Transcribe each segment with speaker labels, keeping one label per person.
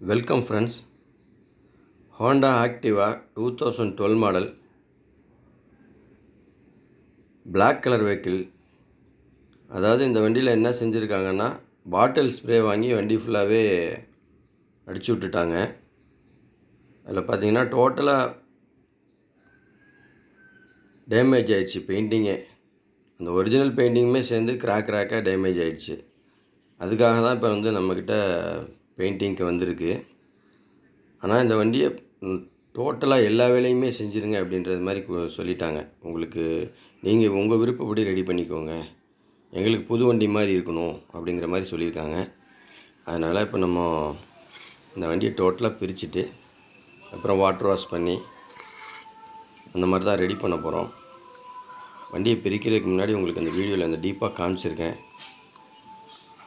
Speaker 1: Welcome friends. Honda Activa 2012 model black colour vehicle. அதாவது இந்த வண்டியில் என்ன செஞ்சுருக்காங்கன்னா, பாட்டில் ஸ்ப்ரே வாங்கி வண்டி ஃபுல்லாகவே அடிச்சு விட்டுட்டாங்க. அதில் பார்த்தீங்கன்னா டோட்டலாக டேமேஜ் ஆகிடுச்சு பெயிண்டிங்கே. அந்த ஒரிஜினல் பெயிண்டிங்குமே சேர்ந்து கிராக்காக டேமேஜ் ஆகிடுச்சு. அதுக்காக தான் இப்போ நம்மக்கிட்ட பெயிண்டிங்க்கு வந்திருக்கு. ஆனால் இந்த வண்டியை டோட்டலாக எல்லா வேலையுமே செஞ்சுருங்க அப்படின்றது மாதிரி சொல்லிட்டாங்க. உங்களுக்கு நீங்கள் உங்கள் விருப்பப்படி ரெடி பண்ணிக்கோங்க, எங்களுக்கு புது வண்டி மாதிரி இருக்கணும் அப்படிங்கிற மாதிரி சொல்லியிருக்காங்க. அதனால் இப்போ நம்ம இந்த வண்டியை டோட்டலாக பிரிச்சுட்டு அப்புறம் வாட்டர் வாஷ் பண்ணி அந்த மாதிரி தான் ரெடி பண்ண போகிறோம். வண்டியை பிரிக்கிறதுக்கு முன்னாடி உங்களுக்கு அந்த வீடியோவில் அந்த டீப்பாக காமிச்சிருக்கேன்.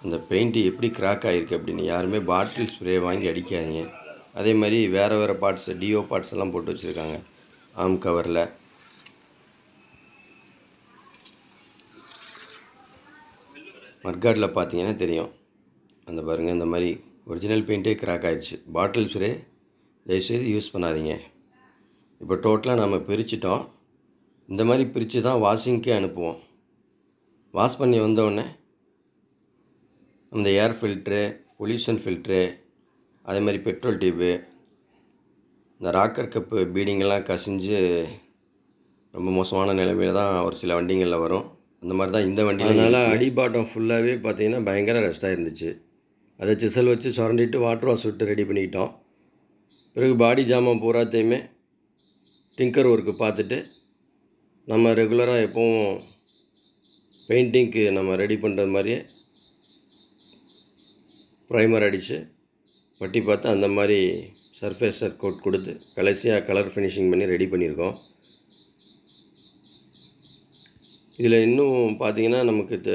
Speaker 1: அந்த பெயிண்ட்டு எப்படி கிராக் ஆகிருக்கு அப்படின்னு. யாருமே பாட்டில் ஸ்ப்ரே வாங்கி அடிக்காதீங்க. அதே மாதிரி வேறு பார்ட்ஸ், டிஓ பார்ட்ஸ் எல்லாம் போட்டு வச்சுருக்காங்க ஆம் கவரில். மட்கார்டில் பார்த்தீங்கன்னா தெரியும். அந்த பாருங்கள், இந்த மாதிரி ஒரிஜினல் பெயிண்ட்டே கிராக் ஆகிடுச்சு. பாட்டில் ஸ்ப்ரே தயவுசெய்து யூஸ் பண்ணாதீங்க. இப்போ டோட்டலாக நம்ம பிரிச்சிட்டோம். இந்த மாதிரி பிரித்து தான் வாஷிங்க்கே அனுப்புவோம். வாஷ் பண்ணி வந்தோடனே அந்த ஏர் ஃபில்ட்ரு, பொல்யூஷன் ஃபில்ட்ரு, அதே மாதிரி பெட்ரோல் டியூப்பு, இந்த ராக்கர் கப்பு பீடிங்கெல்லாம் கசிஞ்சு ரொம்ப மோசமான நிலைமையில் தான் ஒரு சில வண்டிகளில் வரும். அந்த மாதிரி தான் இந்த வண்டியில். அதனால் அடிபாட்டம் ஃபுல்லாகவே பார்த்திங்கன்னா பயங்கர ரெஸ்ட்டாக இருந்துச்சு. அதை சிசல் வச்சு சுரண்டிட்டு வாட்டர் வாஷ் விட்டு ரெடி பண்ணிக்கிட்டோம். பிறகு பாடி ஜாமான் பூராத்தையுமே டிங்கர் ஒர்க்கு பார்த்துட்டு நம்ம ரெகுலராக எப்போவும் பெயிண்டிங்க்கு நம்ம ரெடி பண்ணுறது மாதிரியே ப்ரைமர் அடித்து பட்டி பார்த்து அந்த மாதிரி சர்ஃபேஸர் கோட் கொடுத்து கடைசியாக கலர் ஃபினிஷிங் பண்ணி ரெடி பண்ணியிருக்கோம். இதில் இன்னும் பார்த்திங்கன்னா நமக்கு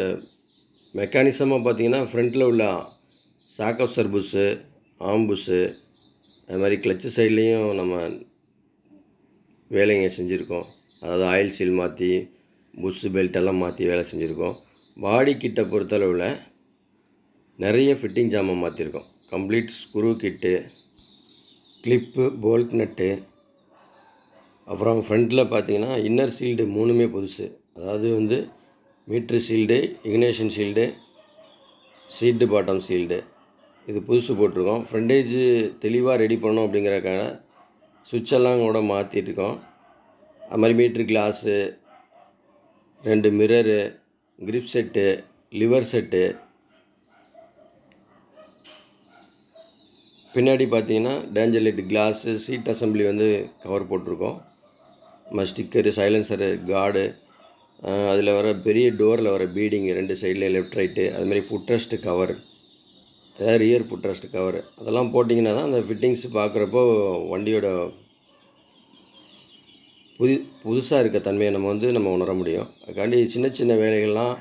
Speaker 1: மெக்கானிசமாக பார்த்திங்கன்னா ஃப்ரண்ட்டில் உள்ள சாக்கப்சர் புஷ்ஷு, ஆம்புஷ்ஷு, அது மாதிரி கிளச்சு சைட்லேயும் நம்ம வேலைங்க செஞ்சுருக்கோம். அதாவது ஆயில் சீல் மாற்றி புஷ்ஷு பெல்ட்டெல்லாம் மாற்றி வேலை செஞ்சுருக்கோம். பாடி கிட்ட பொறுத்தளவில் நிறைய ஃபிட்டிங் ஜாமான் மாற்றிருக்கோம். கம்ப்ளீட் ஸ்க்ரூ கிட்டு, கிளிப்பு, போல்ட் நட்டு, அப்புறம் ஃப்ரண்ட்டில் பார்த்திங்கன்னா இன்னர் சீல்டு 3மே புதுசு. அதாவது மீட்ரு சீல்டு, இக்னேஷன் சீல்டு, சீட்டு பாட்டம் சீல்டு, இது புதுசு போட்டிருக்கோம். ஃப்ரண்டேஜு தெளிவாக ரெடி பண்ணோம் அப்படிங்கிறக்காக சுவிட்செல்லாம் கூட மாற்றிட்டுருக்கோம். அது மாதிரி meter glass, 2 mirror, grip set, lever set, பின்னாடி பார்த்தீங்கன்னா danger light glass, seat assembly cover போட்டிருக்கோம். நம்ம ஸ்டிக்கரு, சைலன்சரு, கார்டு, அதில் வர பெரிய டோரில் வர பீடிங்கு 2 சைட்லேயும் லெஃப்ட் ரைட்டு, அதுமாதிரி புட்ரெஸ்ட்டு கவர், அதாவது ரியர் புட்ரெஸ்ட்டு கவர், அதெல்லாம் போட்டிங்கன்னா தான் அந்த ஃபிட்டிங்ஸ் பார்க்குறப்போ வண்டியோட புதுசாக இருக்க தன்மையை நம்ம உணர முடியும். அதுக்காண்டி சின்ன சின்ன வேலைகள்லாம்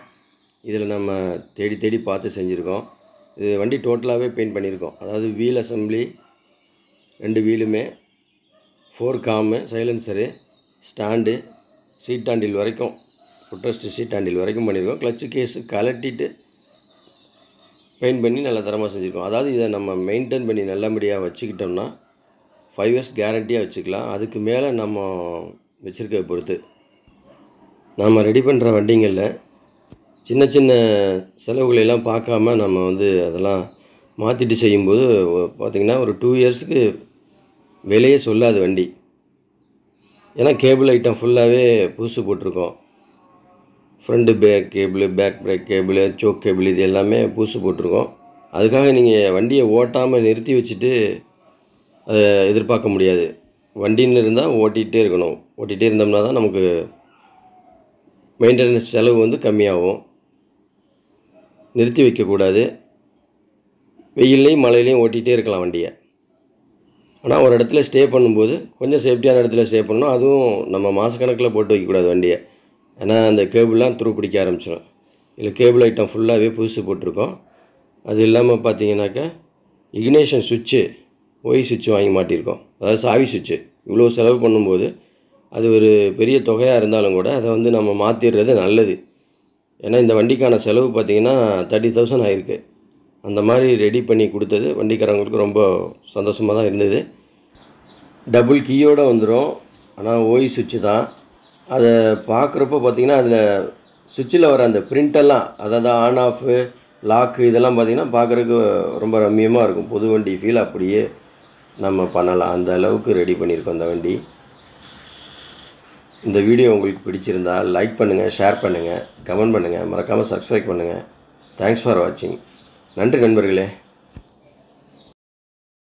Speaker 1: இதில் நம்ம தேடி தேடி பார்த்து செஞ்சுருக்கோம். இது வண்டி டோட்டலாகவே பெயிண்ட் பண்ணியிருக்கோம். அதாவது வீல் அசம்பிளி 2 வீலுமே, 4 காமு, சைலன்சரு, ஸ்டாண்டு, சீட் ஹேண்டில் வரைக்கும், ஃபுட்ரெஸ்ட்டு சீட் ஹேண்டில் வரைக்கும் பண்ணியிருக்கோம். கிளச்சு கேஸு கலட்டிட்டு பெயிண்ட் பண்ணி நல்ல தரமாக செஞ்சுருக்கோம். அதாவது இதை நம்ம மெயின்டைன் பண்ணி நல்லபடியாக வச்சுக்கிட்டோம்னா 5 இயர்ஸ் கேரண்டியாக வச்சுக்கலாம். அதுக்கு மேலே நம்ம வச்சுருக்க பொறுத்து. நாம் ரெடி பண்ணுற வண்டிங்களில் சின்ன சின்ன செலவுகளெல்லாம் பார்க்காம நம்ம அதெல்லாம் மாற்றிட்டு செய்யும்போது பார்த்திங்கன்னா ஒரு 2 இயர்ஸுக்கு விலையே சொல்லாது வண்டி. ஏன்னா கேபிள் ஐட்டம் ஃபுல்லாகவே புதுசு போட்டிருக்கோம். Front back cable, back brake cable, choke cable, இது எல்லாமே புதுசு போட்டிருக்கோம். அதுக்காக நீங்கள் வண்டியை ஓட்டாமல் நிறுத்தி வச்சுட்டு அதை எதிர்பார்க்க முடியாது. வண்டின்னு இருந்தால் ஓட்டிகிட்டே இருக்கணும். ஓட்டிகிட்டே இருந்தோம்னா தான் நமக்கு மெயின்டெனன்ஸ் செலவு கம்மியாகும். நிறுத்தி வைக்கக்கூடாது. வெயில்லையும் மழையிலையும் ஓட்டிகிட்டே இருக்கலாம் வண்டியை. ஆனால் ஒரு இடத்துல ஸ்டே பண்ணும்போது கொஞ்சம் சேஃப்டியான இடத்துல ஸ்டே பண்ணணும். அதுவும் நம்ம மாதக்கணக்கில் போட்டு வைக்கக்கூடாது வண்டியை. ஏன்னா அந்த கேபிள்லாம் துரு பிடிக்க ஆரம்பிச்சிடும். இதில் கேபிள் ஐட்டம் ஃபுல்லாகவே புதுசு போட்டிருக்கோம். அது இல்லாமல் பார்த்தீங்கன்னாக்கா இக்னேஷன் சுவிட்சு, ஒய் சுவிட்சு வாங்கி மாட்டியிருக்கோம். அதாவது சாவி சுவிட்சு. இவ்வளோ செலவு பண்ணும்போது அது ஒரு பெரிய தொகையாக இருந்தாலும் கூட அதை நம்ம மாற்றிடுறது நல்லது. ஏன்னா இந்த வண்டிக்கான செலவு பார்த்திங்கன்னா 30,000 ஆகிருக்கு. அந்த மாதிரி ரெடி பண்ணி கொடுத்தது வண்டிக்காரங்களுக்கு ரொம்ப சந்தோஷமாக தான் இருந்தது. டபுள் கீயோடு வந்துடும். ஆனால் ஓய் சுவிட்சு தான். அதை பார்க்குறப்போ பார்த்திங்கன்னா அதில் சுவிட்சில் வர அந்த பிரிண்டெல்லாம், அதாவது ஆன் ஆஃபு லாக்கு இதெல்லாம் பார்த்திங்கன்னா பார்க்குறதுக்கு ரொம்ப ரம்மியமாக இருக்கும். புது வண்டி ஃபீல் அப்படியே நம்ம பண்ணலாம். அந்த அளவுக்கு ரெடி பண்ணியிருக்கோம் அந்த வண்டி. இந்த வீடியோ உங்களுக்கு பிடிச்சிருந்தால் லைக் பண்ணுங்கள், ஷேர் பண்ணுங்கள், கமெண்ட் பண்ணுங்கள், மறக்காமல் சப்ஸ்கிரைப் பண்ணுங்கள். தேங்க்ஸ் ஃபார் வாட்சிங். நன்றி நண்பர்களே.